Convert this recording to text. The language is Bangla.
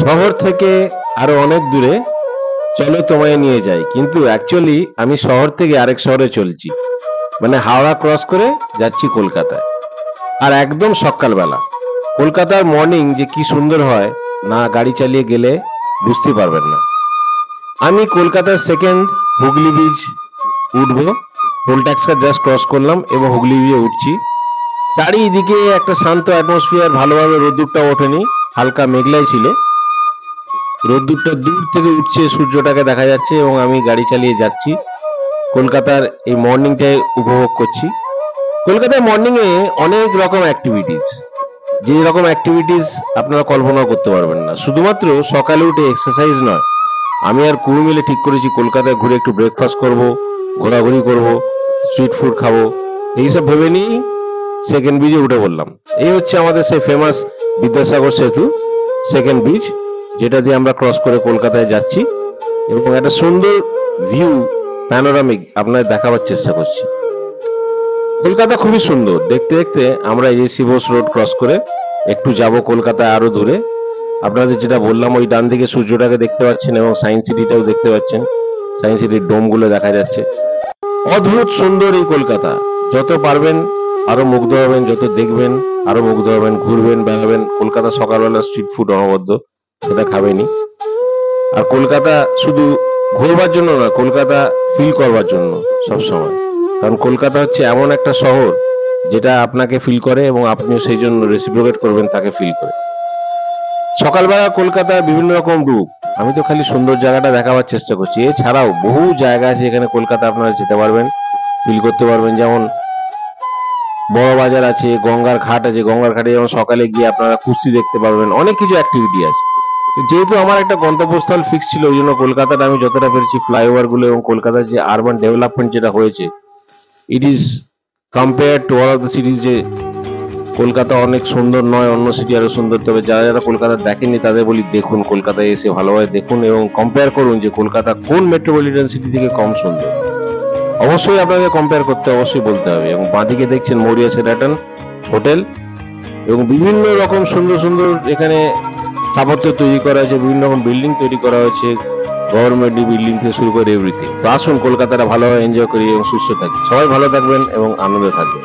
শহর থেকে আরো অনেক দূরে, চলো তোমায় নিয়ে যাই। কিন্তু অ্যাকচুয়ালি আমি শহর থেকে আরেক শহরে চলছি, মানে হাওড়া ক্রস করে যাচ্ছি কলকাতায়। আর একদম সকালবেলা। কলকাতার মর্নিং যে কি সুন্দর হয়, না গাড়ি চালিয়ে গেলে বুঝতে পারবেন না। আমি কলকাতার সেকেন্ড হুগলি ব্রিজ উঠবো, টোল ট্যাক্সটা জাস্ট ক্রস করলাম এবং হুগলি ব্রিজে উঠছি। চারিদিকে একটা শান্ত অ্যাটমসফিয়ার, ভালোভাবে রোদ্দুরটা ওঠেনি, হালকা মেঘলাই ছিল। রোদ্দুরটা দূর থেকে উঠছে, সূর্যটাকে দেখা যাচ্ছে এবং আমি গাড়ি চালিয়ে যাচ্ছি। কলকাতার এই মর্নিংটায় উপভোগ করছি। কলকাতার মর্নিং এ অনেক রকম অ্যাক্টিভিটিস, যে রকম অ্যাক্টিভিটিস আপনারা কল্পনাও করতে পারবেন না। শুধুমাত্র সকালে উঠে এক্সারসাইজ নয়, আমি আর কুড়ি মিলে ঠিক করেছি কলকাতায় ঘুরে একটু ব্রেকফাস্ট করব, ঘোরাঘুরি করব, স্ট্রিট ফুড খাবো। এইসব ভেবে নিয়েই সেকেন্ড ব্রিজে উঠে পড়লাম। এই হচ্ছে আমাদের সেই ফেমাস বিদ্যাসাগর সেতু, সেকেন্ড ব্রিজ, যেটা দিয়ে আমরা ক্রস করে কলকাতায় যাচ্ছি এবং একটা সুন্দর ভিউ, প্যানোরামিক আপনাদের দেখাবার চেষ্টা করছি। কলকাতা খুবই সুন্দর। দেখতে দেখতে আমরা এসি বোস রোড ক্রস করে একটু যাব কলকাতায় আরো দূরে। আপনাদের যেটা বললাম, ওই ডান দিকে সূর্যটাকে দেখতে পাচ্ছেন এবং সায়েন্স সিটিটাও দেখতে পাচ্ছেন। সায়েন্স সিটির ডোম গুলো দেখা যাচ্ছে। অদ্ভুত সুন্দর এই কলকাতা। যত পারবেন আরো মুগ্ধ হবেন, যত দেখবেন আরো মুগ্ধ হবেন। ঘুরবেন, বেড়াবেন। কলকাতা সকালবেলা স্ট্রিট ফুড অনবদ্য, সেটা খাবেনি। আর কলকাতা শুধু ঘুরবার জন্য না, কলকাতা ফিল করবার জন্য সব সময়। কারণ কলকাতা হচ্ছে এমন একটা শহর যেটা আপনাকে ফিল করে এবং আপনিও সেই জন্য রেসিপ্রোকেট করবেন তাকে ফিল করে। সকালবেলা কলকাতার বিভিন্ন রকম রূপ, আমি তো খালি সুন্দর জায়গাটা দেখাবার চেষ্টা করছি। এছাড়াও বহু জায়গা আছে যেখানে কলকাতা আপনারা যেতে পারবেন, ফিল করতে পারবেন। যেমন বড় বাজার আছে, গঙ্গার ঘাট আছে, গঙ্গার ঘাটে যেমন সকালে গিয়ে আপনারা কুস্তি দেখতে পারবেন। অনেক কিছু অ্যাক্টিভিটি আছে। যেহেতু আমার একটা গন্তব্যস্থল ফিক্স ছিল, ওই জন্য কলকাতাটা আমি যতটা পেরেছি, ফ্লাইওভার গুলো এবং কলকাতার যে আরবান ডেভেলপমেন্ট যেটা হয়েছে, it is compare to all of the সিটিজ, যে কলকাতা অনেক সুন্দর নয়, অন্য সিটি আরো সুন্দর। তবে যারা যারা কলকাতা দেখেননি তাদের বলি, দেখুন, কলকাতায় এসে ভালোভাবে দেখুন এবং কম্পেয়ার করুন যে কলকাতা কোন মেট্রোপলিটন সিটি থেকে কম সুন্দর। অবশ্যই আপনাকে কম্পেয়ার করতে অবশ্যই বলতে হবে। এবং বাঁদিকে দেখছেন মরিয়া সেরাটন হোটেল, এবং বিভিন্ন রকম সুন্দর সুন্দর এখানে স্থাপত্য তৈরি করা হয়েছে, বিভিন্ন রকম বিল্ডিং তৈরি করা হয়েছে, গভর্নমেন্ট বিল্ডিং থেকে শুরু করে এভরিথিং। তো আসুন কলকাতাটা ভালোভাবে এনজয় করি এবং সুস্থ থাকি। সবাই ভালো থাকবেন এবং আনন্দে থাকবেন।